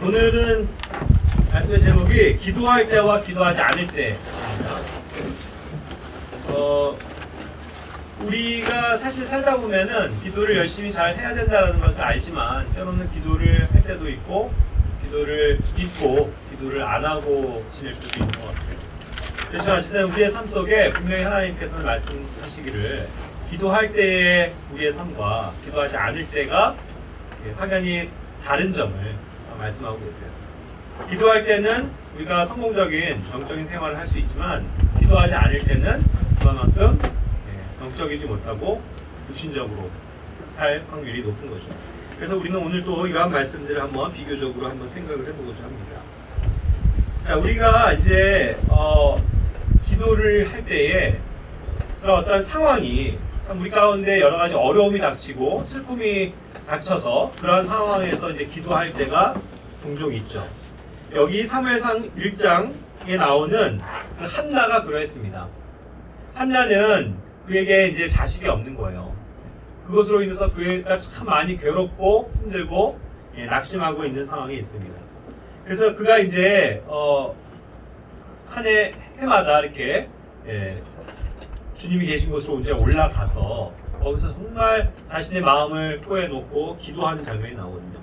오늘은 말씀의 제목이 기도할 때와 기도하지 않을 때입니다. 우리가 사실 살다 보면은 기도를 열심히 잘 해야 된다는 것을 알지만 때로는 기도를 할 때도 있고 기도를 잊고 기도를 안 하고 지낼 때도 있는 것 같아요. 그래서 어쨌든 우리의 삶 속에 분명히 하나님께서는 말씀하시기를 기도할 때의 우리의 삶과 기도하지 않을 때가 확연히 다른 점을 말씀하고 계세요. 기도할 때는 우리가 성공적인 영적인 생활을 할 수 있지만 기도하지 않을 때는 그만큼 영적이지 못하고 육신적으로 살 확률이 높은 거죠. 그래서 우리는 오늘 또 이러한 말씀들을 한번 비교적으로 한번 생각을 해보고자 합니다. 자, 우리가 이제 기도를 할 때에 그런 어떤 상황이 우리 가운데 여러 가지 어려움이 닥치고 슬픔이 닥쳐서 그러한 상황에서 이제 기도할 때가 종종 있죠. 여기 사무엘상 1장에 나오는 그 한나가 그러했습니다. 한나는 그에게 이제 자식이 없는 거예요. 그것으로 인해서 그가 참 많이 괴롭고 힘들고 낙심하고 있는 상황이 있습니다. 그래서 그가 이제 한 해마다 이렇게 주님이 계신 곳으로 이제 올라가서 거기서 정말 자신의 마음을 토해놓고 기도하는 장면이 나오거든요.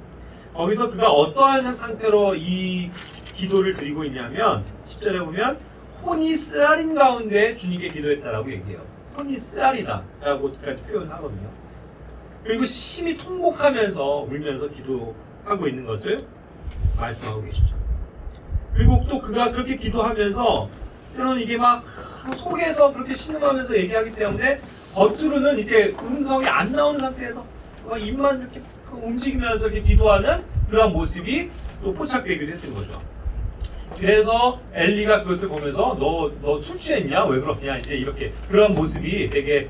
거기서 그가 어떠한 상태로 이 기도를 드리고 있냐면 10절에 보면 혼이 쓰라린 가운데 주님께 기도했다라고 얘기해요. 혼이 쓰라리다 라고 표현하거든요. 그리고 심히 통곡하면서 울면서 기도하고 있는 것을 말씀하고 계시죠. 그리고 또 그가 그렇게 기도하면서 때로는 이게 막 속에서 그렇게 신음하면서 얘기하기 때문에 겉으로는 이렇게 음성이 안 나오는 상태에서 막 입만 이렇게 움직이면서 이렇게 기도하는 그런 모습이 또 포착되기도 했던 거죠. 그래서 엘리가 그것을 보면서 너 술 취했냐? 왜 그러냐? 이제 이렇게 그런 모습이 되게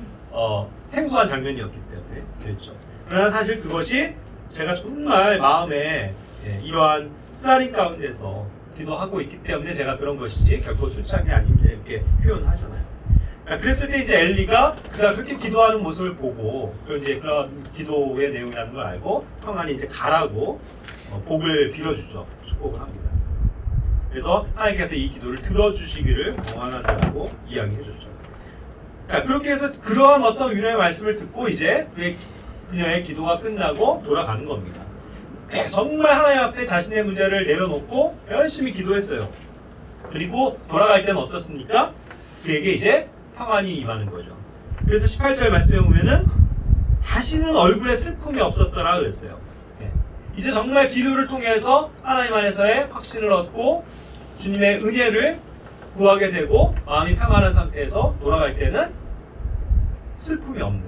생소한 장면이었기 때문에 그랬죠. 그러나 사실 그것이 제가 정말 마음에 이러한 쓰라린 가운데서 기도하고 있기 때문에 제가 그런 것이지 결코 술 취한 게 아닙니다. 이렇게 표현하잖아요. 그랬을 때 이제 엘리가 그가 그렇게 기도하는 모습을 보고 이제 그런 기도의 내용이라는 걸 알고 평안히 이제 가라고 복을 빌어주죠. 축복을 합니다. 그래서 하나님께서 이 기도를 들어주시기를 원한다고 이야기해줬죠. 자, 그렇게 해서 그러한 어떤 위로의 말씀을 듣고 이제 그녀의 기도가 끝나고 돌아가는 겁니다. 정말 하나님 앞에 자신의 문제를 내려놓고 열심히 기도했어요. 그리고 돌아갈 때는 어떻습니까? 그에게 이제 평안이 임하는 거죠. 그래서 18절 말씀에 보면은 다시는 얼굴에 슬픔이 없었더라 그랬어요. 이제 정말 기도를 통해서 하나님 안에서의 확신을 얻고 주님의 은혜를 구하게 되고 마음이 평안한 상태에서 돌아갈 때는 슬픔이 없는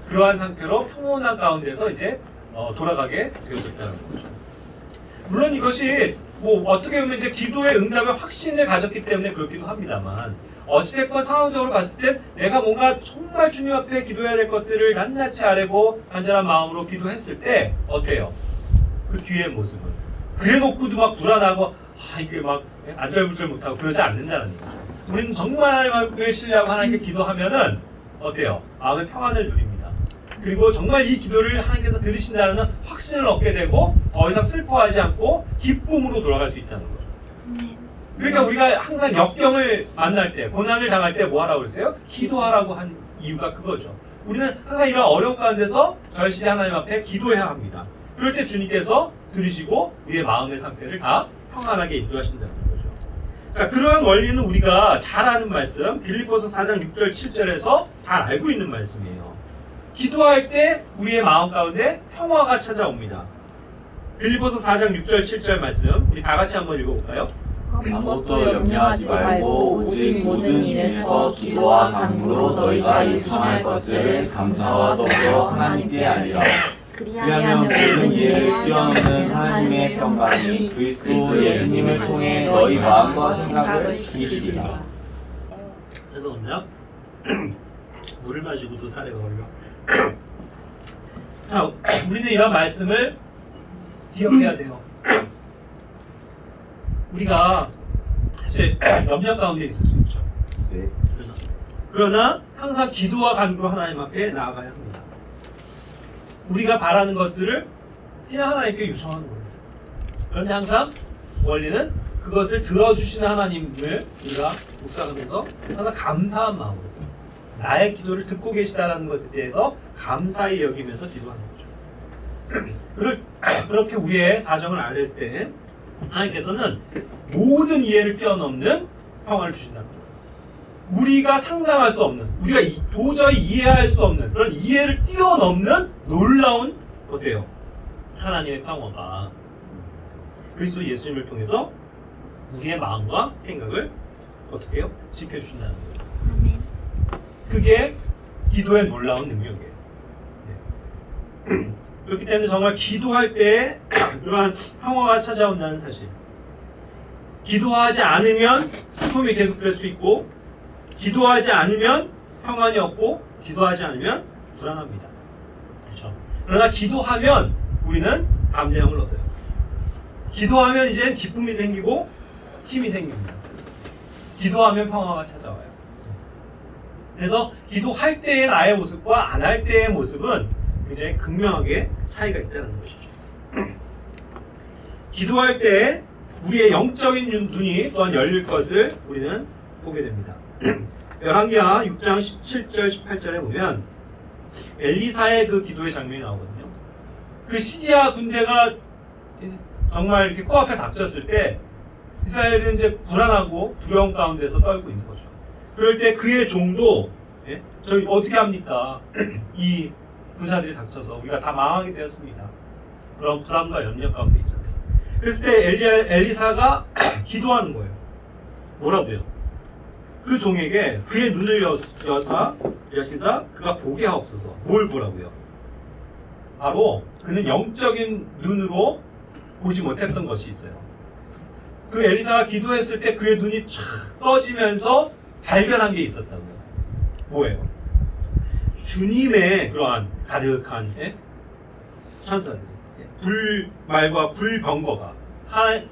그러한 상태로 평온한 가운데서 이제 돌아가게 되어졌다는 거죠. 물론 이것이 뭐 어떻게 보면 이제 기도의 응답의 확신을 가졌기 때문에 그렇기도 합니다만 어찌됐건 상황적으로 봤을 때 내가 뭔가 정말 주님 앞에 기도해야 될 것들을 낱낱이 아뢰고 간절한 마음으로 기도했을 때 어때요? 그 뒤의 모습은 그래놓고도 막 불안하고 이게 막 안절부절 못하고 그러지 않는다는 거죠. 우리는 정말 하나님을 신뢰하고 하나님께 기도하면은 어때요? 마음의 평안을 누립니다. 그리고 정말 이 기도를 하나님께서 들으신다는 확신을 얻게 되고 더 이상 슬퍼하지 않고 기쁨으로 돌아갈 수 있다는 거죠. 그러니까 우리가 항상 역경을 만날 때, 고난을 당할 때 뭐 하라고 그랬어요? 기도하라고 한 이유가 그거죠. 우리는 항상 이런 어려움 가운데서 절실히 하나님 앞에 기도해야 합니다. 그럴 때 주님께서 들으시고 우리의 마음의 상태를 다 평안하게 인도하신다는 거죠. 그러니까 그러한 원리는 우리가 잘 아는 말씀, 빌립보서 4장 6절 7절에서 잘 알고 있는 말씀이에요. 기도할 때 우리의 마음 가운데 평화가 찾아옵니다. 빌립보서 4장 6절 7절 말씀 우리 다 같이 한번 읽어볼까요? 아무것도 염려하지 말고 오직 모든 일에서 기도와 간구로 너희가 요청할 것들을 감사와 더불어 하나님께 알리라. 그리하면 모든 일을 뛰어넘는 하나님의 평강이 그리스도 예수님을 통해 너희 마음과 생각을 지키시리라. 죄송합니다. 물을 마시고도 사례가 걸려. 자, 우리는 이런 말씀을 기억해야 돼요. 우리가 사실 염려 가운데 있을 수 있죠. 네. 그러나 항상 기도와 간구로 하나님 앞에 나아가야 합니다. 우리가 바라는 것들을 그냥 하나님께 요청하는 거예요. 그런데 항상 원리는 그것을 들어주시는 하나님을 우리가 묵상하면서 항상 감사한 마음으로 나의 기도를 듣고 계시다라는 것에 대해서 감사히 여기면서 기도하는 거죠. 그렇게 우리의 사정을 알릴 때 하나님께서는 모든 이해를 뛰어넘는 평화를 주신다는 거예요. 우리가 상상할 수 없는, 우리가 도저히 이해할 수 없는 그런 이해를 뛰어넘는 놀라운 어때요? 하나님의 평화가 그리스도 예수님을 통해서 우리의 마음과 생각을 어떻게 해요? 지켜주신다는 거예요. 그게 기도의 놀라운 능력이에요. 네. 그렇기 때문에 정말 기도할 때 그러한 평화가 찾아온다는 사실. 기도하지 않으면 슬픔이 계속될 수 있고, 기도하지 않으면 평안이 없고, 기도하지 않으면 불안합니다. 그렇죠? 그러나 기도하면 우리는 담대함을 얻어요. 기도하면 이제 기쁨이 생기고 힘이 생깁니다. 기도하면 평화가 찾아와요. 그래서 기도할 때의 나의 모습과 안 할 때의 모습은 굉장히 극명하게 차이가 있다는 것이죠. 기도할 때 우리의 영적인 눈이 또한 열릴 것을 우리는 보게 됩니다. 열왕기하 6장 17절 18절에 보면 엘리사의 그 기도의 장면이 나오거든요. 그 시리아 군대가 정말 이렇게 코앞에 닥쳤을 때 이스라엘은 이제 불안하고 두려움 가운데서 떨고 있는 거죠. 그럴 때 그의 종도 저희 어떻게 합니까? 이 군사들이 닥쳐서 우리가 다 망하게 되었습니다. 그런 불안과 염려 가운데 있잖아요. 그랬을 때 엘리사가 기도하는 거예요. 뭐라고요? 그 종에게 그의 눈을 여시사 그가 보게 하옵소서. 뭘 보라고요? 바로 그는 영적인 눈으로 보지 못했던 것이 있어요. 그 엘리사가 기도했을 때 그의 눈이 촥 떠지면서 발견한 게 있었다고요. 뭐예요? 주님의 그러한 가득한 천사들, 불말과 불병거가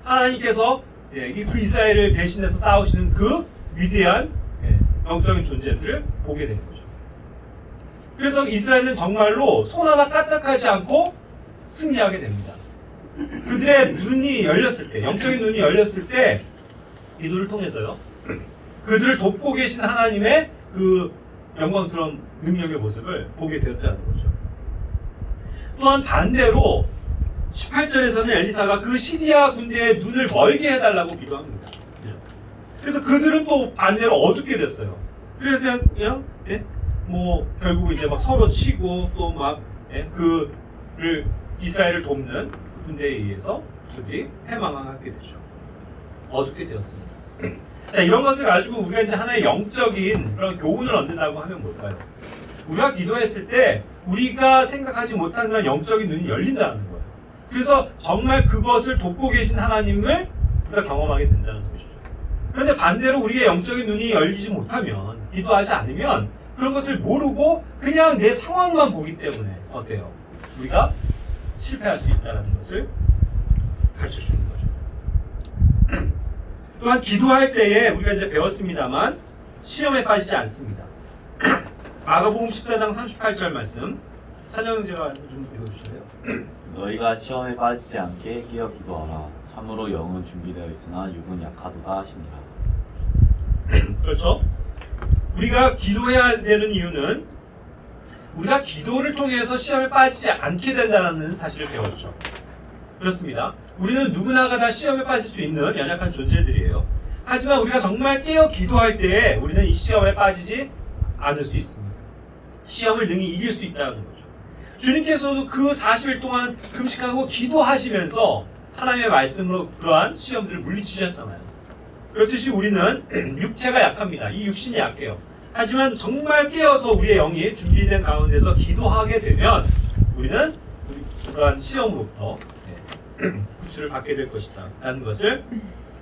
하나님께서 그 이스라엘을 대신해서 싸우시는 그 위대한 영적인 존재들을 보게 된 거죠. 그래서 이스라엘은 정말로 손 하나 까딱하지 않고 승리하게 됩니다. 그들의 눈이 열렸을 때, 영적인 눈이 열렸을 때 기도를 통해서요, 그들을 돕고 계신 하나님의 그 영광스러운 능력의 모습을 보게 되었다는 거죠. 또한 반대로 18절에서는 엘리사가 그 시리아 군대의 눈을 멀게 해달라고 기도합니다. 그래서 그들은 또 반대로 어둡게 됐어요. 그래서 그냥 결국 이제 막 서로 치고 또 막 그를 이스라엘을 돕는 군대에 의해서 그들이 패망하게 되죠. 어둡게 되었습니다. 자, 이런 것을 가지고 우리가 이제 하나의 영적인 그런 교훈을 얻는다고 하면 뭘까요? 우리가 기도했을 때 우리가 생각하지 못한 그런 영적인 눈이 열린다는 거예요. 그래서 정말 그것을 돕고 계신 하나님을 우리가 경험하게 된다는 것이죠. 그런데 반대로 우리의 영적인 눈이 열리지 못하면, 기도하지 않으면 그런 것을 모르고 그냥 내 상황만 보기 때문에 어때요? 우리가 실패할 수 있다는 것을 가르쳐 주는 거죠. 또한 기도할 때에 우리가 이제 배웠습니다만 시험에 빠지지 않습니다. 마가복음 14장 38절 말씀 찬영 형제가 좀 읽어주실래요? 너희가 시험에 빠지지 않게 깨어 기도하라. 참으로 영은 준비되어 있으나 육은 약하도다 하시니라. 그렇죠? 우리가 기도해야 되는 이유는 우리가 기도를 통해서 시험에 빠지지 않게 된다는 사실을 배웠죠. 그렇습니다. 우리는 누구나가 다 시험에 빠질 수 있는 연약한 존재들이에요. 하지만 우리가 정말 깨어 기도할 때에 우리는 이 시험에 빠지지 않을 수 있습니다. 시험을 능히 이길 수 있다는 거죠. 주님께서도 그 40일 동안 금식하고 기도하시면서 하나님의 말씀으로 그러한 시험들을 물리치셨잖아요. 그렇듯이 우리는 육체가 약합니다. 이 육신이 약해요. 하지만 정말 깨어서 우리의 영이 준비된 가운데서 기도하게 되면 우리는 그러한 시험으로부터 구출을 받게 될 것이다 라는 것을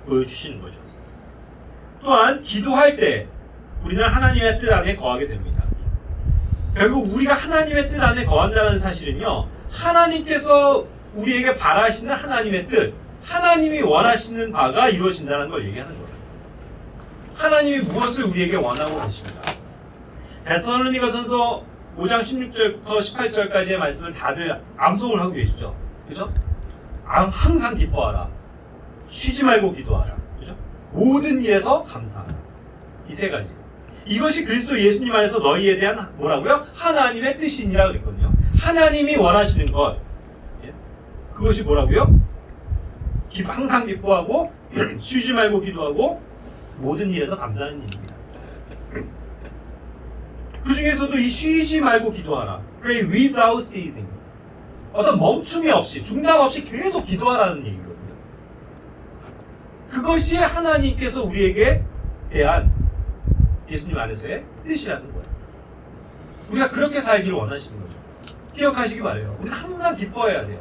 보여주시는 거죠. 또한 기도할 때 우리는 하나님의 뜻 안에 거하게 됩니다. 결국 우리가 하나님의 뜻 안에 거한다는 사실은요, 하나님께서 우리에게 바라시는 하나님의 뜻, 하나님이 원하시는 바가 이루어진다는 걸 얘기하는 거예요. 하나님이 무엇을 우리에게 원하고 계십니다. 데살로니가전서 5장 16절부터 18절까지의 말씀을 다들 암송을 하고 계시죠. 그죠? 항상 기뻐하라. 쉬지 말고 기도하라. 그죠? 모든 일에서 감사하라. 이 세 가지. 이것이 그리스도 예수님 안에서 너희에 대한 뭐라고요? 하나님의 뜻이니라 그랬거든요. 하나님이 원하시는 것. 예? 그것이 뭐라고요? 항상 기뻐하고 쉬지 말고 기도하고 모든 일에서 감사하는 일입니다. 그 중에서도 이 쉬지 말고 기도하라. Pray without ceasing. 어떤 멈춤이 없이 중단 없이 계속 기도하라는 얘기거든요. 그것이 하나님께서 우리에게 대한 예수님 안에서의 뜻이라는 거예요. 우리가 그렇게 살기를 원하시는 거죠. 기억하시기 바라요. 우리는 항상 기뻐해야 돼요.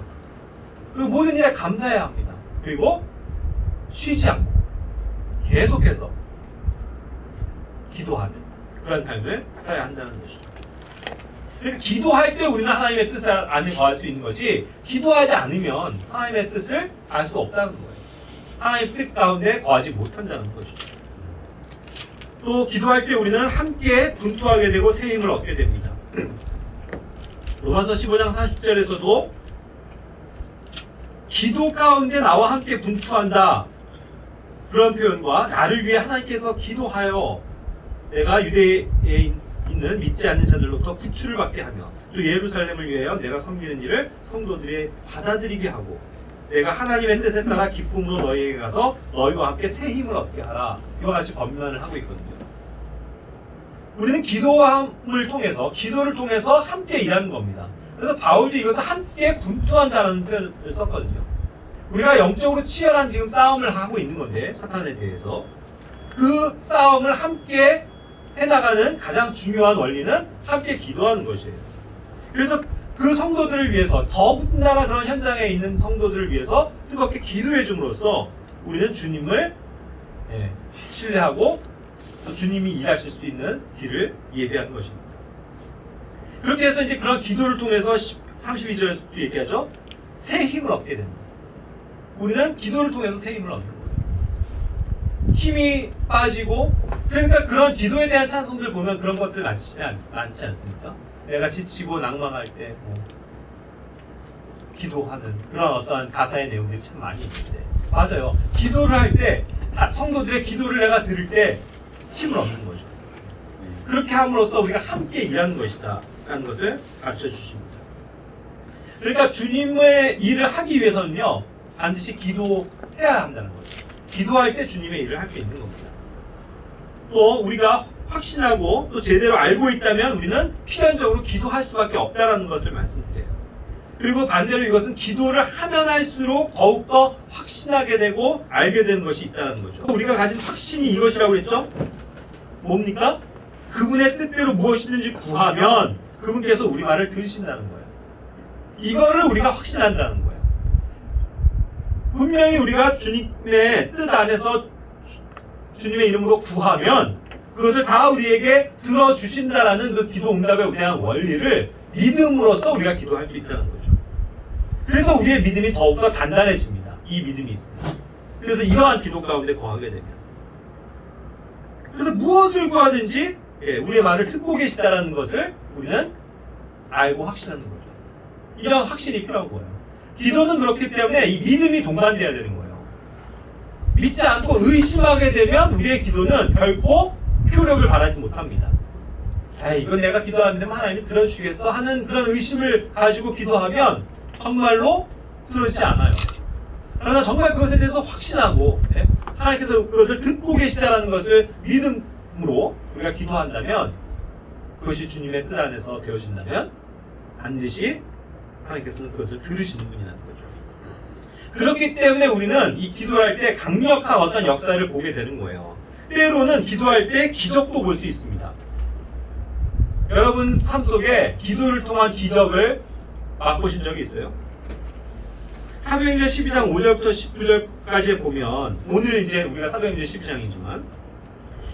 그리고 모든 일에 감사해야 합니다. 그리고 쉬지 않고 계속해서 기도하는 그런 삶을 살아야 한다는 것이죠. 그러니까 기도할 때 우리는 하나님의 뜻 안에 거할 수 있는 거지, 기도하지 않으면 하나님의 뜻을 알 수 없다는 거예요. 하나님의 뜻 가운데 거하지 못한다는 것이죠. 또 기도할 때 우리는 함께 분투하게 되고 새 힘을 얻게 됩니다. 로마서 15장 40절에서도 기도 가운데 나와 함께 분투한다, 그런 표현과 나를 위해 하나님께서 기도하여 내가 유대에 있는 믿지 않는 자들로부터 구출을 받게 하며 또 예루살렘을 위하여 내가 섬기는 일을 성도들이 받아들이게 하고 내가 하나님의 뜻에 따라 기쁨으로 너희에게 가서 너희와 함께 새 힘을 얻게 하라, 이와 같이 권면을 하고 있거든요. 우리는 기도를 통해서 함께 일하는 겁니다. 그래서 바울도 이것을 함께 분투한다는 표현을 썼거든요. 우리가 영적으로 치열한 지금 싸움을 하고 있는 건데, 사탄에 대해서 그 싸움을 함께 해나가는 가장 중요한 원리는 함께 기도하는 것이에요. 그래서 그 성도들을 위해서, 더군다나 그런 현장에 있는 성도들을 위해서 뜨겁게 기도해 줌으로써 우리는 주님을 신뢰하고 또 주님이 일하실 수 있는 길을 예배하는 것입니다. 그렇게 해서 이제 그런 기도를 통해서 32절에서도 얘기하죠. 새 힘을 얻게 됩니다. 우리는 기도를 통해서 새 힘을 얻는 거예요. 힘이 빠지고, 그러니까 그런 기도에 대한 찬송들 보면 그런 것들 많지 않습니까? 내가 지치고 낭망할 때 기도하는 그런 어떠한 가사의 내용들이 참 많이 있는데, 맞아요. 기도를 할 때, 성도들의 기도를 내가 들을 때 힘을 얻는 거죠. 그렇게 함으로써 우리가 함께 일하는 것이다 라는 것을 가르쳐 주십니다. 그러니까 주님의 일을 하기 위해서는요, 반드시 기도해야 한다는 거죠. 기도할 때 주님의 일을 할 수 있는 겁니다. 또 우리가 확신하고 또 제대로 알고 있다면 우리는 필연적으로 기도할 수밖에 없다는 것을 말씀드려요. 그리고 반대로 이것은 기도를 하면 할수록 더욱더 확신하게 되고 알게 되는 것이 있다는 거죠. 우리가 가진 확신이 이것이라고 그랬죠? 뭡니까? 그분의 뜻대로 무엇이든지 구하면 그분께서 우리 말을 들으신다는 거예요. 이거를 우리가 확신한다는 거예요. 분명히 우리가 주님의 뜻 안에서 주님의 이름으로 구하면 그것을 다 우리에게 들어주신다라는 그 기도 응답에 대한 원리를 믿음으로써 우리가 기도할 수 있다는 거죠. 그래서 우리의 믿음이 더욱더 단단해집니다. 이 믿음이 있습니다. 그래서 이러한 기도 가운데 거하게 됩니다. 그래서 무엇을 구하든지 우리의 말을 듣고 계시다라는 것을 우리는 알고 확신하는 거죠. 이런 확신이 필요한 거예요. 기도는 그렇기 때문에 이 믿음이 동반돼야 되는 거예요. 믿지 않고 의심하게 되면 우리의 기도는 결코 효력을 발하지 못합니다. 이건 내가 기도하는데 하나님이 들어주시겠어? 하는 그런 의심을 가지고 기도하면 정말로 들어지지 않아요. 그러나 정말 그것에 대해서 확신하고 하나님께서 그것을 듣고 계시다라는 것을 믿음으로 우리가 기도한다면, 그것이 주님의 뜻 안에서 되어진다면 반드시 하나님께서는 그것을 들으시는 분이라는 거죠. 그렇기 때문에 우리는 이 기도를 할 때 강력한 어떤 역사를 보게 되는 거예요. 때로는 기도할 때 기적도 볼 수 있습니다. 여러분 삶 속에 기도를 통한 기적을 맛보신 적이 있어요? 사도행전 12장 5절부터 19절까지 보면, 오늘 이제 우리가 사도행전 12장이지만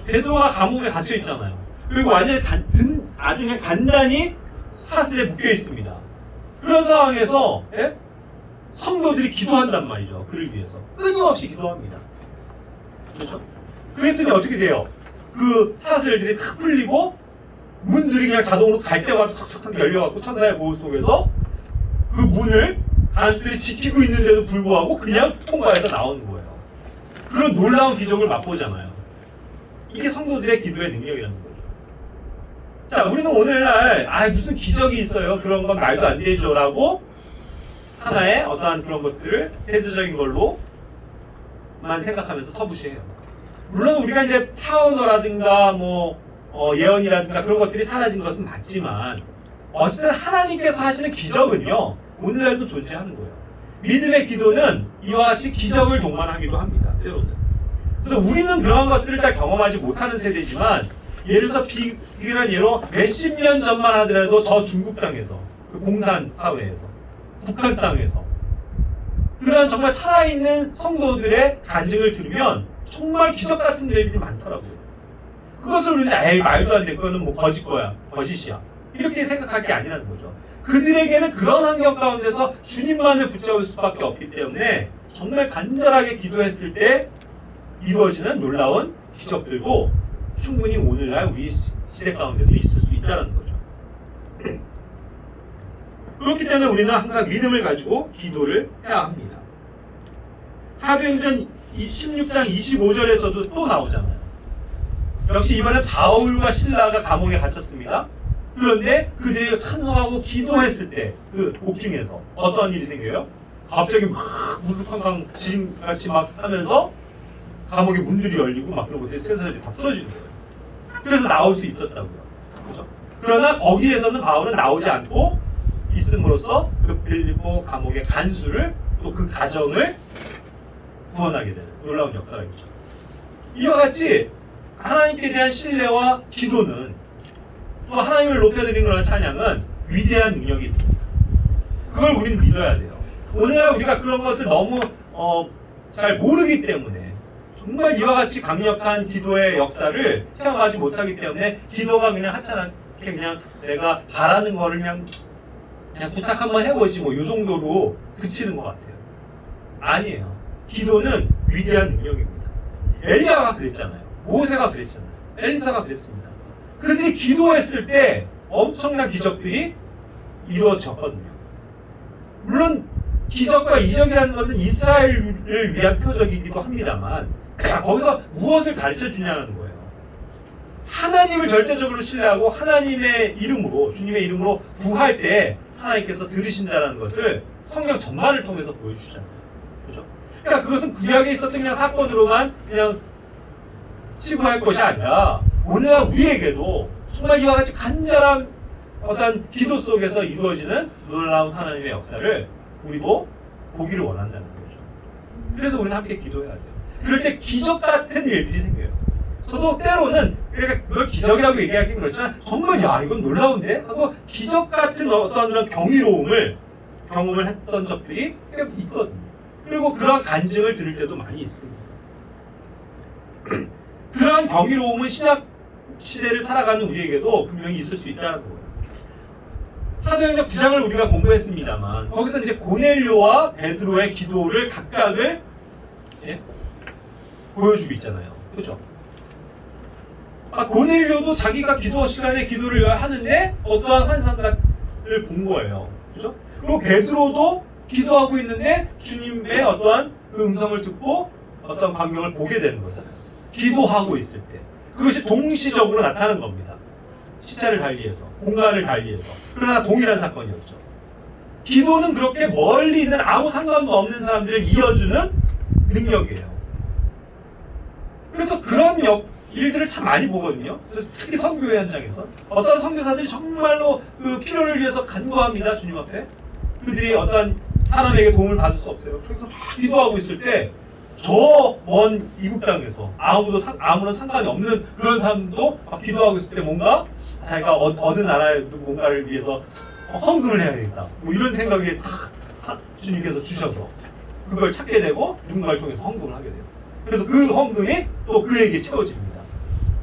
베드로가 감옥에 갇혀 있잖아요. 그리고 완전히 아주 그냥 단단히 사슬에 묶여 있습니다. 그런 상황에서 성도들이 기도한단 말이죠. 그를 위해서 끊임없이 기도합니다. 그렇죠? 그랬더니 어떻게 돼요? 그 사슬들이 탁 풀리고 문들이 그냥 자동으로 갈 때마다 탁탁탁 열려갖고 천사의 보호 속에서 그 문을 간수들이 지키고 있는데도 불구하고 그냥 통과해서 나오는 거예요. 그런 놀라운 기적을 맛보잖아요. 이게 성도들의 기도의 능력이라는 거죠. 자, 우리는 오늘날 무슨 기적이 있어요, 그런 건 말도 안 되죠 라고 하나의 어떠한 그런 것들을 대조적인 걸로만 생각하면서 터부시해요. 물론 우리가 이제 타오너라든가 예언이라든가 그런 것들이 사라진 것은 맞지만 어쨌든 하나님께서 하시는 기적은요 오늘날도 존재하는 거예요. 믿음의 기도는 이와 같이 기적을 동반하기도 합니다. 때로는. 그래서 우리는 그러한 것들을 잘 경험하지 못하는 세대지만, 예를 들어서 비근한 예로 몇십 년 전만 하더라도 저 중국 땅에서, 그 공산 사회에서, 북한 땅에서 그런 정말 살아있는 성도들의 간증을 들으면 정말 기적 같은 일들이 많더라고요. 그것을 우리는 말도 안 돼, 그거는 거짓이야 이렇게 생각할 게 아니라는 거죠. 그들에게는 그런 환경 가운데서 주님만을 붙잡을 수밖에 없기 때문에 정말 간절하게 기도했을 때 이루어지는 놀라운 기적들도 충분히 오늘날 우리 시대 가운데도 있을 수 있다는 거죠. 그렇기 때문에 우리는 항상 믿음을 가지고 기도를 해야 합니다. 사도행전 16장 25절에서도 또 나오잖아요. 역시 이번에 바울과 실라가 감옥에 갇혔습니다. 그런데 그들이 찬송하고 기도했을 때 그 복중에서 어떤 일이 생겨요? 갑자기 막 우르팡팡 지진같이 막 하면서 감옥의 문들이 열리고 막 그런 것들이 쇠사슬이 다 풀어지는 거예요. 그래서 나올 수 있었다고요. 그렇죠? 그러나 거기에서는 바울은 나오지 않고 있음으로써 그 빌립보 감옥의 간수를 또 그 가정을 구원하게 되는 놀라운 역사가 있죠. 이와 같이 하나님께 대한 신뢰와 기도는, 또 하나님을 높여드리는 그런 찬양은 위대한 능력이 있습니다. 그걸 우리는 믿어야 돼요. 오늘날 우리가 그런 것을 너무 잘 모르기 때문에, 정말 이와 같이 강력한 기도의 역사를 체험하지 못하기 때문에 기도가 그냥 하찮게 그냥 내가 바라는 거를 그냥 부탁 한번 해보지 이 정도로 그치는 것 같아요. 아니에요. 기도는 위대한 능력입니다. 엘리야가 그랬잖아요. 모세가 그랬잖아요. 엘리사가 그랬습니다. 그들이 기도했을 때 엄청난 기적들이 이루어졌거든요. 물론 기적과 이적이라는 것은 이스라엘을 위한 표적이기도 합니다만 거기서 무엇을 가르쳐 주냐는 거예요. 하나님을 절대적으로 신뢰하고 하나님의 이름으로, 주님의 이름으로 구할 때 하나님께서 들으신다는 것을 성경 전반을 통해서 보여주잖아요. 그죠? 그러니까 그것은 구약에 있었던 그냥 사건으로만 그냥 치부할 것이 아니라 오늘날 우리에게도 정말 이와 같이 간절한 어떤 기도 속에서 이루어지는 놀라운 하나님의 역사를 우리도 보기를 원한다는 거죠. 그래서 우리는 함께 기도해야 돼요. 그럴 때 기적 같은 일들이 생겨요. 저도 때로는 그러니까 그걸 기적이라고 얘기하기는 그렇지만 정말 이건 놀라운데 하고 기적 같은 어떤 그런 경이로움을 경험을 했던 적들이 꽤 있거든요. 그리고 그런 간증을 들을 때도 많이 있습니다. 그러한 경이로움은 신약 시대를 살아가는 우리에게도 분명히 있을 수 있다는 거예요. 사도행전 9장을 우리가 공부했습니다만 거기서 이제 고넬료와 베드로의 기도를 각각을 보여주고 있잖아요. 그렇죠? 고넬료도 자기가 기도 시간에 기도를 하는데 어떠한 환상을 본 거예요. 그렇죠? 그리고 베드로도 기도하고 있는데 주님의 어떠한 그 음성을 듣고 어떤 광경을 보게 되는 거잖아요. 기도하고 있을 때. 그것이 동시적으로 나타나는 겁니다. 시차를 달리해서, 공간을 달리해서. 그러나 동일한 사건이었죠. 기도는 그렇게 멀리 있는 아무 상관도 없는 사람들을 이어주는 능력이에요. 그래서 그런 일들을 참 많이 보거든요. 그래서 특히 선교회 현장에서 어떤 선교사들이 정말로 그 필요를 위해서 간구합니다. 주님 앞에. 그들이 어떤 사람에게 도움을 받을 수 없어요. 그래서 막 기도하고 있을 때 저 먼 이국 땅에서 아무런 상관이 없는 그런 사람도 막 기도하고 있을 때 뭔가 자기가 어느 나라의 뭔가를 위해서 헌금을 해야 되겠다. 이런 생각이 딱 주님께서 주셔서 그걸 찾게 되고 누군가를 통해서 헌금을 하게 돼요. 그래서 그 헌금이 또 그에게 채워집니다.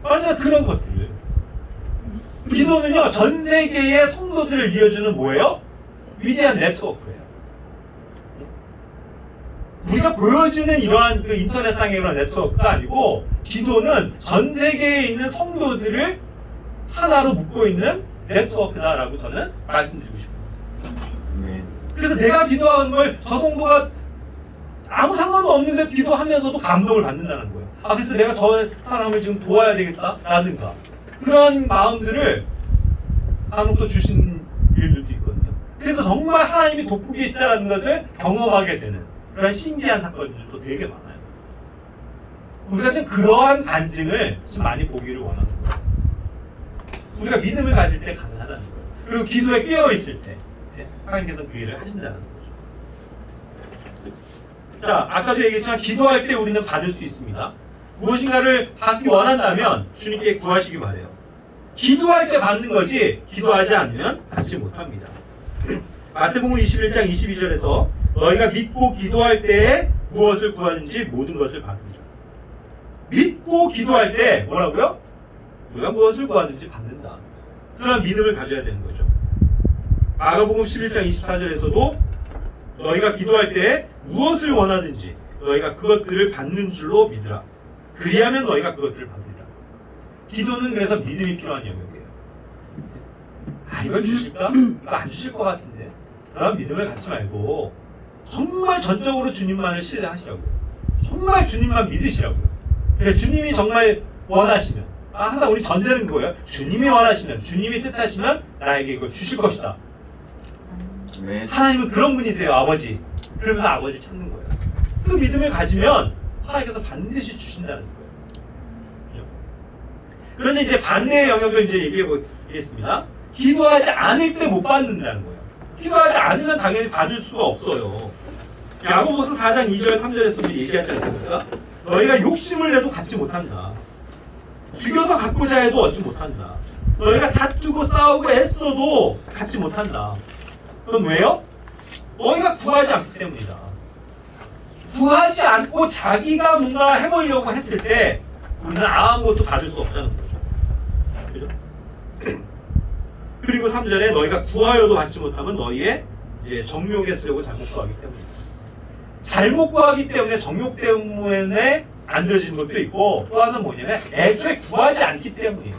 마지막 그런 것들. 기도는요, 전 세계의 성도들을 이어주는 뭐예요? 위대한 네트워크예요. 우리가 보여지는 이러한 그 인터넷상의 그런 네트워크가 아니고, 기도는 전 세계에 있는 성도들을 하나로 묶고 있는 네트워크다라고 저는 말씀드리고 싶습니다. 네. 그래서 내가 기도하는 걸 저 성도가 아무 상관도 없는데 기도하면서도 감동을 받는다는 거예요. 아, 그래서 내가 저 사람을 지금 도와야 되겠다 라든가 그런 마음들을 간혹 또 주신 일들도 있거든요. 그래서 정말 하나님이 돕고 계시다는 것을 경험하게 되는 그런 신기한 사건들도 되게 많아요. 우리가 지금 그러한 간증을 좀 많이 보기를 원하는 거예요. 우리가 믿음을 가질 때 가능하다는 거예요. 그리고 기도에 깨어있을 때 하나님께서 그 일을 하신다는 거죠. 자, 아까도 얘기했지만 기도할 때 우리는 받을 수 있습니다. 무엇인가를 받기 원한다면 주님께 구하시기 바래요. 기도할 때 받는 거지 기도하지 않으면 받지 못합니다. 마태복음 21장 22절에서 너희가 믿고 기도할 때에 무엇을 구하든지 모든 것을 받으리라. 믿고 기도할 때 뭐라고요? 우리가 무엇을 구하든지 받는다. 그런 믿음을 가져야 되는 거죠. 마가복음 11장 24절에서도 너희가 기도할 때에 무엇을 원하든지 너희가 그것들을 받는 줄로 믿으라. 그리하면 너희가 그것들을 받으리라. 기도는 그래서 믿음이 필요한 영역이에요. 아, 이걸 주실까? 이거 안 주실 것 같은데. 그런 믿음을 갖지 말고 정말 전적으로 주님만을 신뢰하시라고요. 정말 주님만 믿으시라고요. 그래서 주님이 정말 원하시면, 항상 우리 전제는 그거예요. 주님이 원하시면, 주님이 뜻하시면 나에게 이걸 주실 것이다. 네. 하나님은 그런 분이세요, 아버지. 그러면서 아버지를 찾는 거예요. 그 믿음을 가지면 하나님께서 반드시 주신다는 거예요. 그죠? 그런데 이제 반대의 영역을 이제 얘기해 보겠습니다. 기도하지 않을 때 못 받는다는 거예요. 기도하지 않으면 당연히 받을 수가 없어요. 야고보서 4장 2절 3절에서도 얘기하지 않습니까? 너희가 욕심을 내도 갖지 못한다. 죽여서 갖고자 해도 얻지 못한다. 너희가 다투고 싸우고 애써도 갖지 못한다. 그건 왜요? 너희가 구하지 않기 때문이다. 구하지 않고 자기가 뭔가 해보려고 했을 때 우리는 아무것도 받을 수 없다는 거죠. 그죠? 그리고 3절에 너희가 구하여도 받지 못하면 너희의 이제 정욕에 쓰려고 잘못 구하기 때문이다. 잘못 구하기 때문에 정욕 때문에 안 들어지는 것도 있고 또 하나는 뭐냐면 애초에 구하지 않기 때문이에요.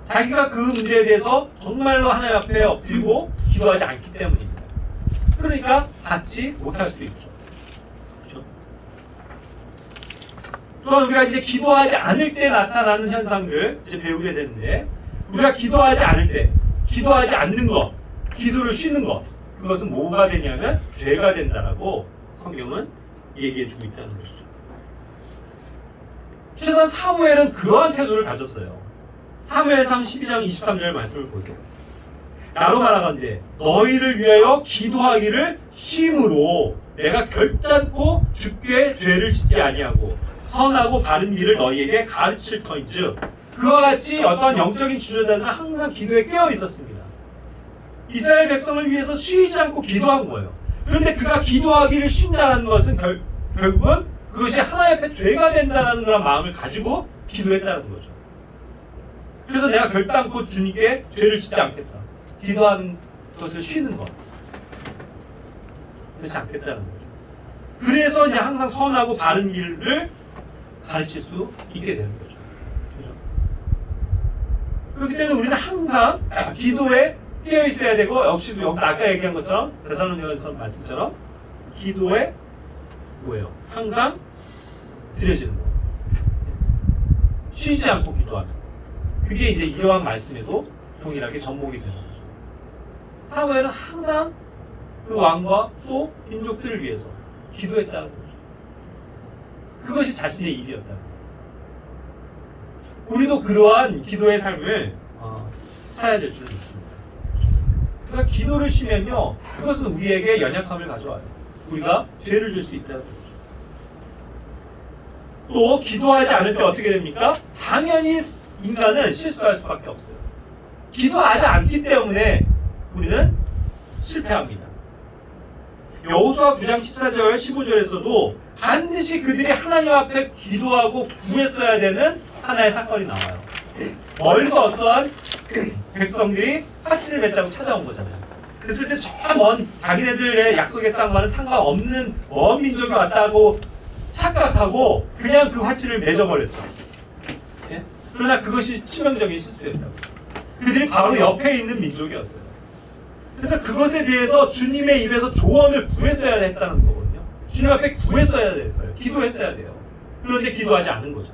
자기가 그 문제에 대해서 정말로 하나님 앞에 엎드리고 기도하지 않기 때문입니다. 그러니까 받지 못할 수도 있죠. 그렇죠? 또한 우리가 이제 기도하지 않을 때 나타나는 현상들 이제 배우게 되는데 우리가 기도하지 않을 때, 기도하지 않는 것, 기도를 쉬는 것, 그것은 뭐가 되냐면 죄가 된다라고 성경은 얘기해주고 있다는 것이죠. 최소한 사무엘은 그러한 태도를 가졌어요. 사무엘상 12장 23절 말씀을 보세요. 나로 말하건대 너희를 위하여 기도하기를 쉼으로 내가 결단코 주께 죄를 짓지 아니하고 선하고 바른 길을 너희에게 가르칠 터인즉 그와 같이 어떠한 영적인 지도자들은 항상 기도에 깨어 있었습니다. 이스라엘 백성을 위해서 쉬지 않고 기도한 거예요. 그런데 그가 기도하기를 쉰다는 것은 결국은 그것이 하나님 앞에 죄가 된다는 그런 마음을 가지고 기도했다는 거죠. 그래서 내가 결단코 주님께 죄를 짓지 않겠다. 기도하는 것을 쉬는 것. 그렇지 않겠다는 거죠. 그래서 이제 항상 선하고 바른 길을 가르칠 수 있게 되는 거죠. 그렇죠? 그렇기 때문에 우리는 항상 기도에 깨어 있어야 되고 역시 여기 아까 얘기한 것처럼 데살로니가서 말씀처럼 기도에 뭐예요? 항상 드려지는 거. 쉬지 않고 기도하는. 그게 이제 이러한 말씀에도 동일하게 접목이 되는 거죠. 사무엘은 항상 그 왕과 또 민족들을 위해서 기도했다는 거죠. 그것이 자신의 일이었다는 거죠. 우리도 그러한 기도의 삶을 살아야 될 줄 믿습니다. 그러니까 기도를 쉬면요, 그것은 우리에게 연약함을 가져와요. 우리가 죄를 줄 수 있다는 거죠. 또 기도하지 않을 때 어떻게 됩니까? 당연히 인간은 실수할 수밖에 없어요. 기도하지 않기 때문에 우리는 실패합니다. 여호수아 9장 14절 15절에서도 반드시 그들이 하나님 앞에 기도하고 구했어야 되는 하나의 사건이 나와요. 멀리서 어떠한 백성들이 화친을 맺자고 찾아온 거잖아요. 그랬을 때 저 먼 자기네들의 약속의 땅과는 상관없는 먼 민족이 왔다고 착각하고 그냥 그 화친을 맺어버렸죠. 예? 그러나 그것이 치명적인 실수였다고. 그들이 바로 옆에 있는 민족이었어요. 그래서 그것에 대해서 주님의 입에서 조언을 구했어야 했다는 거거든요. 주님 앞에 구했어야 됐어요. 기도했어야 돼요. 그런데 기도하지 않은 거죠.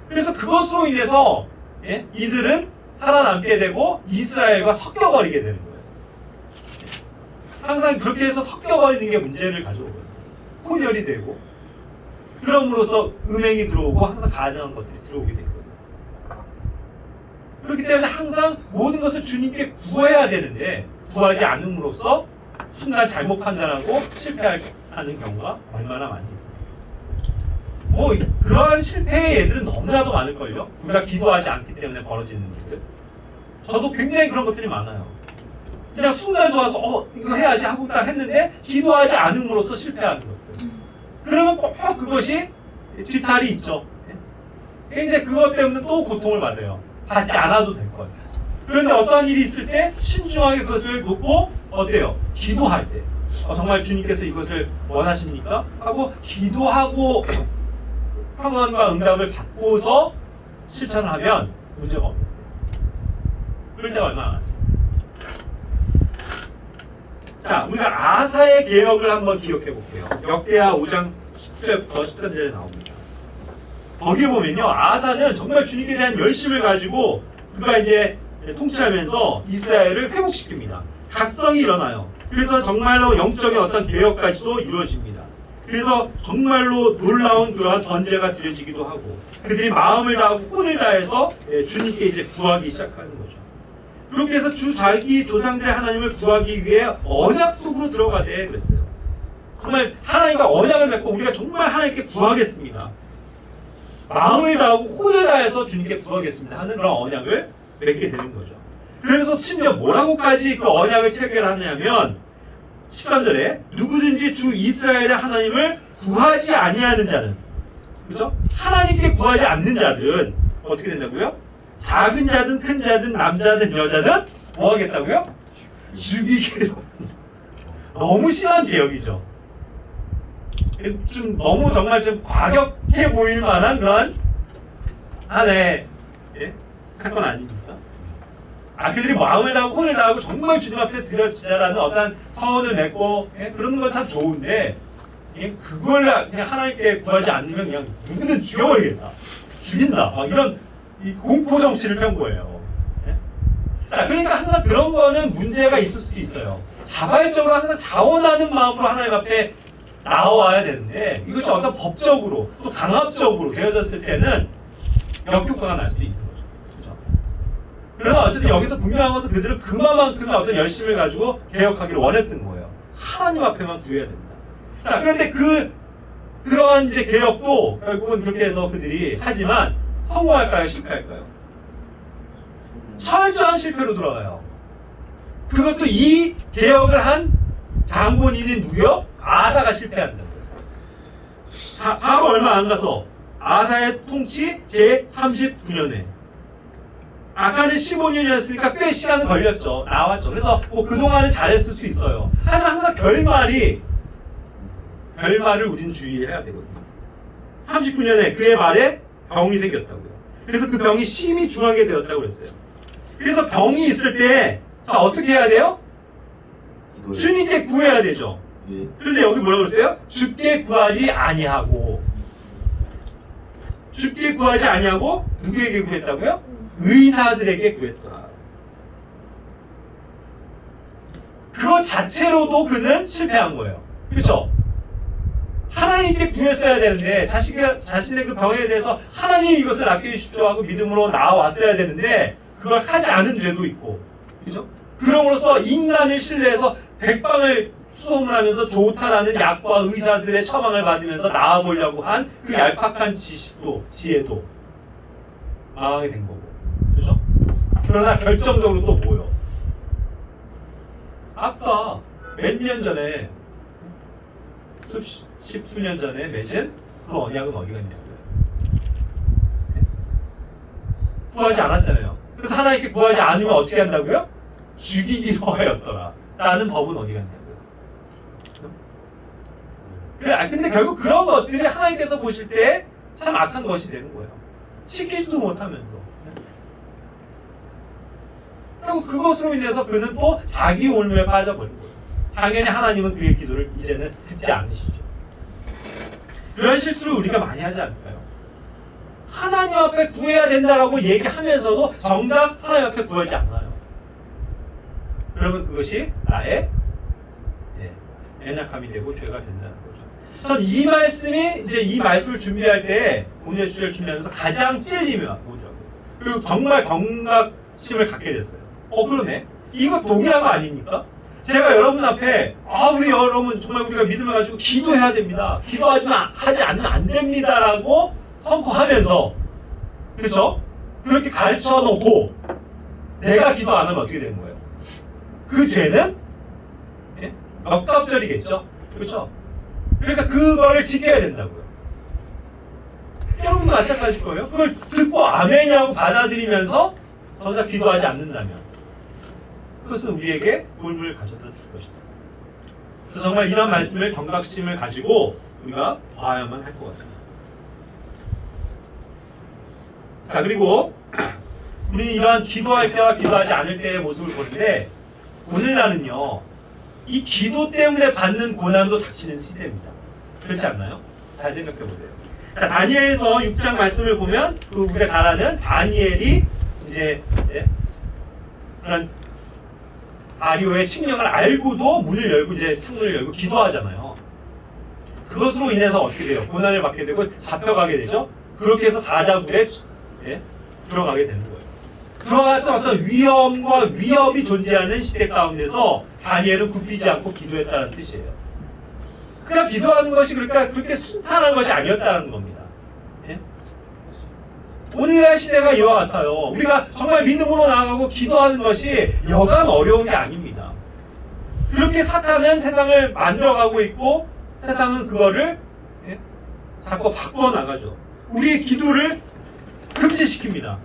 그래서 그것으로 인해서 이들은 살아남게 되고 이스라엘과 섞여버리게 되는 거예요. 항상 그렇게 해서 섞여버리는 게 문제를 가져오거든요. 혼혈이 되고 그럼으로써 음행이 들어오고 항상 가증한 것들이 들어오게 되거든요. 그렇기 때문에 항상 모든 것을 주님께 구해야 되는데 구하지 않음으로써 순간 잘못 판단하고 실패하는 경우가 얼마나 많이 있습니다. 그러한 실패의 예들은 너무나도 많을걸요. 우리가 기도하지 않기 때문에 벌어지는 일들. 저도 굉장히 그런 것들이 많아요. 그냥 순간 좋아서 이거 해야지 하고 딱 했는데 기도하지 않음으로써 실패하는 것들. 그러면 꼭 그것이 뒤탈이 있죠. 이제 그것 때문에 또 고통을 받아요. 받지 않아도 될 거예요. 그런데 어떠한 일이 있을 때 신중하게 그것을 놓고 어때요? 기도할 때 정말 주님께서 이것을 원하십니까? 하고 기도하고 평안과 응답을 받고서 실천을 하면 문제가 없는 거예요. 그럴 때가 얼마나 많습니다. 자, 우리가 아사의 개혁을 한번 기억해 볼게요. 역대하 5장 10절부터 13절에 나옵니다. 거기에 보면요, 아사는 정말 주님에 대한 열심을 가지고 그가 이제 통치하면서 이스라엘을 회복시킵니다. 각성이 일어나요. 그래서 정말로 영적인 어떤 개혁까지도 이루어집니다. 그래서 정말로 놀라운 그러한 번제가 드려지기도 하고 그들이 마음을 다하고 혼을 다해서 주님께 이제 구하기 시작하는 거죠. 그렇게 해서 자기 조상들의 하나님을 구하기 위해 언약 속으로 들어가되 그랬어요. 정말 하나님과 언약을 맺고 우리가 정말 하나님께 구하겠습니다. 마음을 다하고 혼을 다해서 주님께 구하겠습니다 하는 그런 언약을 맺게 되는 거죠. 그래서 심지어 뭐라고까지 그 언약을 체결하냐면 13절에 누구든지 주 이스라엘의 하나님을 구하지 아니하는 자는, 그렇죠? 하나님께 구하지 않는 자들은 어떻게 된다고요? 작은 자든 큰 자든 남자든 여자든 뭐 하겠다고요? 죽이기로. 너무 심한 개혁이죠. 좀 너무 정말 좀 과격해 보일 만한 그런 하나의 사건 아닙니까? 그들이 마음을 다하고 혼을 다하고 정말 주님 앞에 드려지자라는 어떤 서원을 맺고 그런 건 참 좋은데 그걸 그냥 하나님께 구하지 않으면 그냥 누구든 죽여버리겠다, 죽인다, 이런 이 공포 정치를 편 거예요. 자, 그러니까 항상 그런 거는 문제가 있을 수도 있어요. 자발적으로 항상 자원하는 마음으로 하나님 앞에 나와야 되는데 이것이 어떤 법적으로 또 강압적으로 되어졌을 때는 역효과가 날 수도 있는 거죠. 그렇죠? 그러나 어쨌든 여기서 분명한 것은 그들은 그만큼의 어떤 열심을 가지고 개혁하기를 원했던 거예요. 하나님 앞에만 구해야 됩니다. 자, 그런데 그러한 이제 개혁도 결국은 그렇게 해서 그들이 하지만 성공할까요? 실패할까요? 철저한 실패로 돌아가요. 그것도 이 개혁을 한 장본인인 누구요? 아사가 실패한다고요. 바로 얼마 안 가서 아사의 통치 제39년에 아까는 15년이었으니까 꽤 시간은 걸렸죠. 나왔죠. 그래서 그동안은 잘했을 수 있어요. 하지만 항상 결말을 우리는 주의해야 되거든요. 39년에 그의 발에 병이 생겼다고요. 그래서 그 병이 심히 중하게 되었다고 그랬어요. 그래서 병이 있을 때 자, 어떻게 해야 돼요? 주님께 구해야 되죠. 그런데 여기 뭐라고 그랬어요? 주께 구하지 아니하고. 주께 구하지 아니하고 누구에게 구했다고요? 의사들에게 구했더라. 그것 자체로도 그는 실패한 거예요. 그렇죠? 하나님께 구했어야 되는데 자신의 그 병에 대해서 하나님 이것을 낫게 해주십시오 하고 믿음으로 나와왔어야 되는데 그걸 하지 않은 죄도 있고, 그렇죠? 그럼으로써 인간을 신뢰해서 백방을 수소문하면서 좋다라는 약과 의사들의 처방을 받으면서 나아보려고 한 그 얄팍한 지혜도 망하게 된 거고, 그렇죠? 그러나 결정적으로 또 뭐요? 아까 몇 년 전에 십수년 전에 맺은 그 언약은 어디가 있냐고요? 구하지 않았잖아요. 그래서 하나님께 구하지 않으면 어떻게 한다고요? 죽이기로 하였더라 라는 법은 어디 갔냐고요? 그래, 근데 결국 그런 것들이 하나님께서 보실 때 참 악한 것이 되는 거예요. 지키지도 못하면서. 그리고 그것으로 인해서 그는 또 자기 올무에 빠져버린 거예요. 당연히 하나님은 그의 기도를 이제는 듣지 않으시죠. 그런 실수를 우리가 많이 하지 않을까요? 하나님 앞에 구해야 된다라고 얘기하면서도 정작 하나님 앞에 구하지 않아요. 그러면 그것이 나의 연약함이 되고 죄가 된다는 거죠. 전 이 말씀이 이제 이 말씀을 준비할 때 오늘 주제를 준비하면서 가장 찔림이 오더라고요. 그리고 정말 경각심을 갖게 됐어요. 그러네. 이거 동일한 거 아닙니까? 제가 여러분 앞에 우리 여러분 정말 우리가 믿음을 가지고 기도해야 됩니다. 하지 않으면 안 됩니다라고 선포하면서 그렇죠? 그렇게 가르쳐 놓고 내가 기도 안 하면 어떻게 되는 거예요? 그 죄는 역갑절이겠죠? 그렇죠? 그러니까 그거를 지켜야 된다고요. 여러분도 마찬가지일 거예요. 그걸 듣고 아멘이라고 받아들이면서 정작 기도하지 않는다면 그것은 우리에게 돌을 가져다 줄 것이다. 그래서 정말 이런 말씀을 경각심을 가지고 우리가 봐야만 할 것 같아요. 자, 그리고 우리는 이러한 기도할 때와 기도하지 않을 때의 모습을 보는데 오늘날은요 이 기도 때문에 받는 고난도 닥치는 시대입니다. 그렇지 않나요? 잘 생각해 보세요. 자, 다니엘서 6장 말씀을 보면 우리가 잘 아는 다니엘이 이제 그런 다리오의 칙령을 알고도 문을 열고 이제 창문을 열고 기도하잖아요. 그것으로 인해서 어떻게 돼요? 고난을 받게 되고 잡혀가게 되죠. 그렇게 해서 사자굴에 들어가게 되는 거예요. 들어갔던 어떤 위험과 위협이 존재하는 시대 가운데서 다니엘은 굽히지 않고 기도했다는 뜻이에요. 그가 기도하는 것이 그러니까 그렇게 순탄한 것이 아니었다는 겁니다. 오늘날 시대가 이와 같아요. 우리가 정말 믿음으로 나아가고 기도하는 것이 여간 어려운 게 아닙니다. 그렇게 사탄은 세상을 만들어가고 있고 세상은 그거를 자꾸 바꾸어 나가죠. 우리의 기도를 금지시킵니다.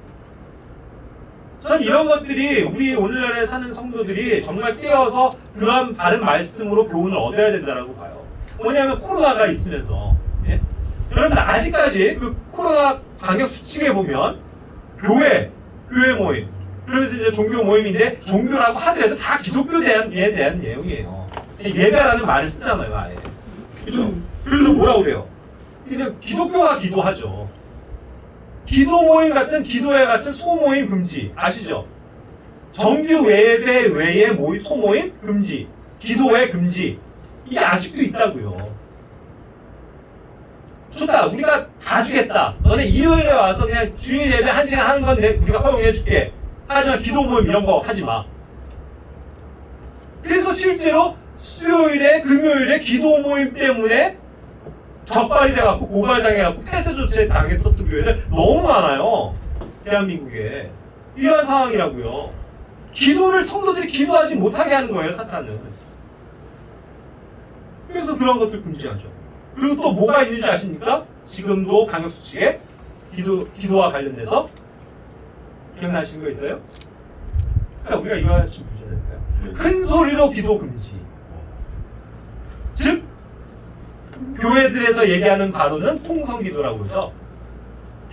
전 이런 것들이 우리 오늘날에 사는 성도들이 정말 깨어서 그러한 바른 말씀으로 교훈을 얻어야 된다고 봐요. 뭐냐면 코로나가 있으면서 여러분 아직까지 그 코로나 방역 수칙에 보면 교회 모임 그러면서 이제 종교 모임인데 종교라고 하더라도 다 기독교에 대한 내용이에요. 예배라는 말을 쓰잖아요, 아예. 그렇죠? 그래서 뭐라고 그래요? 그냥 기독교가 기도하죠. 기도 모임 같은 기도회 같은 소모임 금지 아시죠? 정규 예배 외에 소모임 금지, 기도회 금지 이게 아직도 있다고요. 좋다. 우리가 봐주겠다. 너네 일요일에 와서 그냥 주일 예배 1시간 하는 건데 우리가 허용해줄게. 하지만 기도 모임 이런 거 하지 마. 그래서 실제로 수요일에 금요일에 기도 모임 때문에 적발이 돼갖고 고발당해갖고 폐쇄 조치 당했었던 교회들 너무 많아요. 대한민국에. 이러한 상황이라고요. 기도를 성도들이 기도하지 못하게 하는 거예요, 사탄은. 그래서 그런 것들 금지하죠. 그리고 또 뭐가 있는지 아십니까? 지금도 방역수칙에 기도와 관련돼서 기억나시는 거 있어요? 그러니까 우리가 이와 같이 문제니까요. 큰 소리로 기도 금지. 즉 교회들에서 얘기하는 바로는 통성기도라고 그러죠.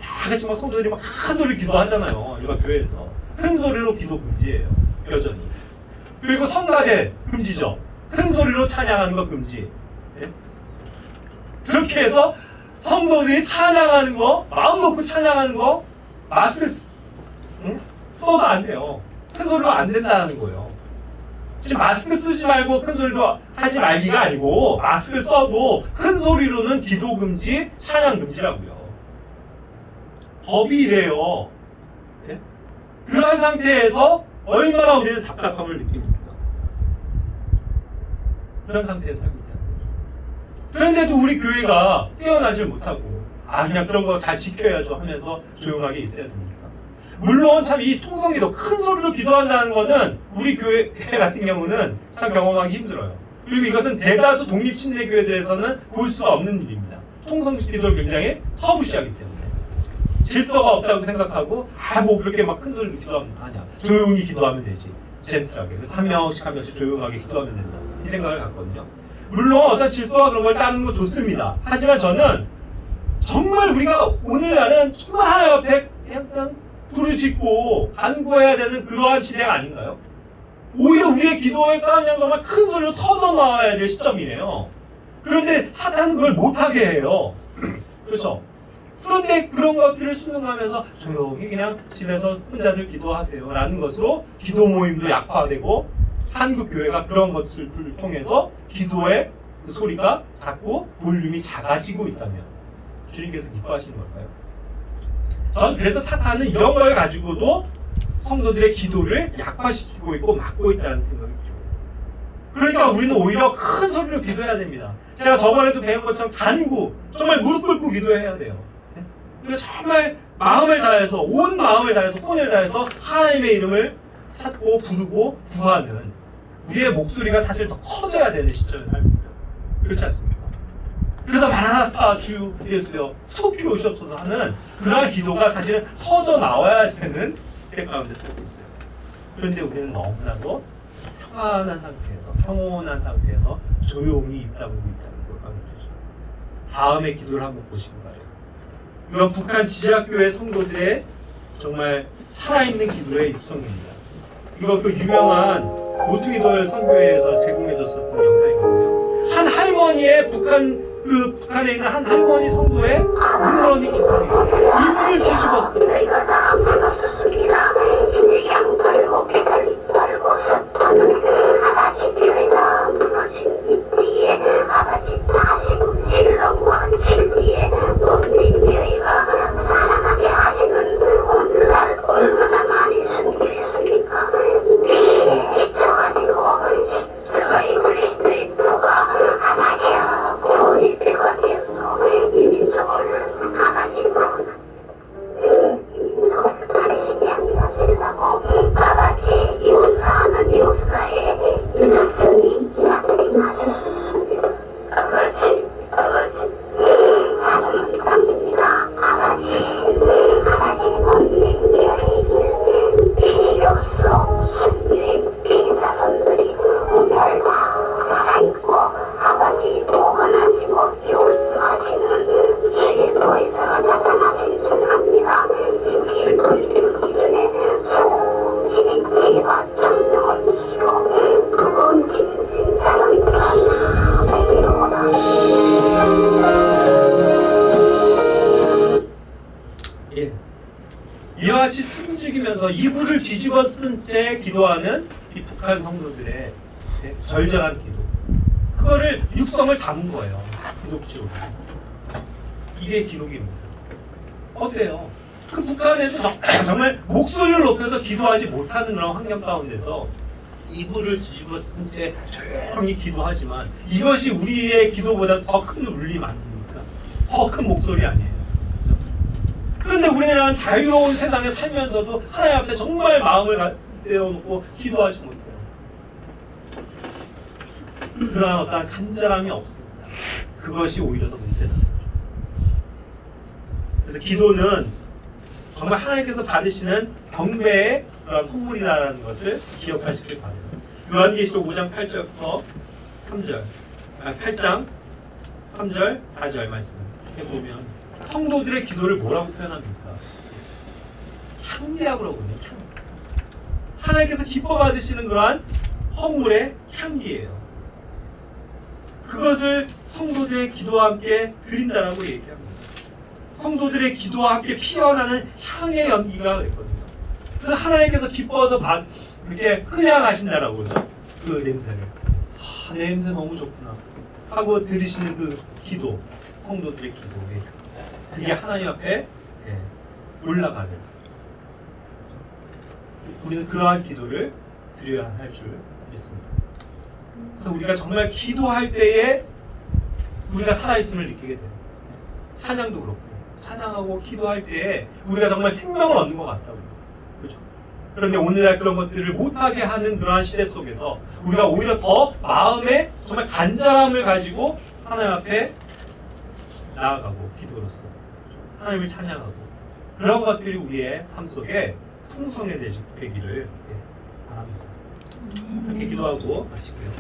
다 같이 막 성도들이 막 큰 소리로 기도하잖아요. 일반 교회에서. 큰 소리로 기도 금지예요. 여전히. 그리고 성가대 금지죠. 큰 소리로 찬양하는 거 금지. 그렇게 해서 성도들이 찬양하는 거, 마음 놓고 찬양하는 거, 마스크 써도 안 돼요. 큰 소리로 안 된다는 거예요. 지금 마스크 쓰지 말고 큰 소리로 하지 말기가 아니고 마스크 써도 큰 소리로는 기도 금지, 찬양 금지라고요. 법이 이래요. 그러한 상태에서 얼마나 우리는 답답함을 느낍니까? 그런 상태에서 살고 있다. 그런데도 우리 교회가 깨어나질 못하고 그냥 그런 거 잘 지켜야죠 하면서 조용하게 있어야 됩니까? 물론 참 이 통성기도 큰 소리로 기도한다는 거는 우리 교회 같은 경우는 참 경험하기 힘들어요. 그리고 이것은 대다수 독립침례교회들에서는 볼 수가 없는 일입니다. 통성기도를 굉장히 터부시하기 때문에 질서가 없다고 생각하고 뭐 그렇게 막 큰 소리로 기도하면 하냐, 조용히 기도하면 되지, 젠틀하게. 그래서 한 명씩 조용하게 기도하면 된다, 이 생각을 갖거든요. 물론 어떤 질서와 그런 걸 따르는 거 좋습니다. 하지만 저는 정말 우리가 오늘날은 정말 하나님 앞에 그냥 부르짖고 간구해야 되는 그러한 시대가 아닌가요? 오히려 우리의 기도에 그냥 정말 큰 소리로 터져 나와야 될 시점이에요. 그런데 사탄은 그걸 못하게 해요. 그렇죠? 그런데 그런 것들을 순응하면서 조용히 그냥 집에서 혼자들 기도하세요 라는 것으로 기도 모임도 약화되고 한국 교회가 그런 것을 통해서 기도의 그 소리가 자꾸 볼륨이 작아지고 있다면 주님께서 기뻐하시는 걸까요? 전 그래서 사탄은 이런 걸 가지고도 성도들의 기도를 약화시키고 있고 막고 있다는 생각이 들어요. 그러니까 우리는 오히려 큰 소리로 기도해야 됩니다. 제가 저번에도 배운 것처럼 간구, 정말 무릎 꿇고 기도해야 돼요. 그러니까 정말 마음을 다해서, 온 마음을 다해서, 혼을 다해서 하나님의 이름을 찾고 부르고 구하는 우리의 목소리가 사실 더 커져야 되는 시점에 살고 있다. 그렇지 않습니까? 그래서 마라나타 주 예수여 속히 오시옵소서 하는 그러한 기도가 사실은 터져 나와야 되는 시대 가운데 살고 있어요. 그런데 우리는 너무나도 평안한 상태에서, 평온한 상태에서 조용히 입 다물고 있다는 걸 강조해주죠. 다음에 기도를 한번 보시기 바랍니다. 이건 북한 지하교회 성도들의 정말 살아있는 기도의 육성입니다. 이거 그 유명한 모퉁이돌 선교회에서 제공해줬었던 영상이거든요. 한 할머니의 북한에 있는 한 할머니 성도의 눈물어니 기도예요. 이불을 뒤집었어요. 예. 이와 같이 숨죽이면서 이불을 뒤집어 쓴 채 기도하는 이 북한 성도들의 절절한 기도. 그거를 육성을 담은 거예요. 기독적으로. 이게 기록입니다. 어때요? 그 북한에서 정말 목소리를 높여서 기도하지 못하는 그런 환경 가운데서 이불을 뒤집어 쓴 채 조용히 기도하지만 이것이 우리의 기도보다 더 큰 울림 아닙니까? 더 큰 목소리 아니에요. 그런데 우리나라는 자유로운 세상에 살면서도 하나님 앞에 정말 마음을 내어놓고 기도하지 못해요. 그러한 어떤 간절함이 없습니다. 그것이 오히려 더 문제다. 그래서 기도는 정말 하나님께서 받으시는 경배의 그런 선물이라는 것을 기억하시길 바랍니다. 요한계시록 5장 8절부터 3절, 8장 3절, 4절 말씀 해보면 성도들의 기도를 뭐라고 표현합니까? 향기라고 그러거든요. 향. 하나님께서 기뻐 받으시는 그러한 헌물의 향기예요. 그것을 성도들의 기도와 함께 드린다라고 얘기합니다. 성도들의 기도와 함께 피어나는 향의 연기가 그랬거든요. 그 하나님께서 기뻐서 이렇게 흠양하신다라고 그러죠. 그 냄새를. 내 냄새 너무 좋구나 하고 들으시는 그 기도, 성도들의 기도에 그게 하나님 앞에 올라가는. 우리는 그러한 기도를 드려야 할 줄 믿습니다. 그래서 우리가 정말 기도할 때에 우리가 살아있음을 느끼게 돼요. 찬양도 그렇고 찬양하고 기도할 때에 우리가 정말 생명을 얻는 것 같다고요. 그렇죠? 그런데 오늘날 그런 것들을 못하게 하는 그러한 시대 속에서 우리가 오히려 더 마음에 정말 간절함을 가지고 하나님 앞에 나아가고 기도로서 하나님을 찬양하고 그런 것들이 우리의 삶 속에 풍성해지기를 바랍니다. 함께 기도하고 마치고요.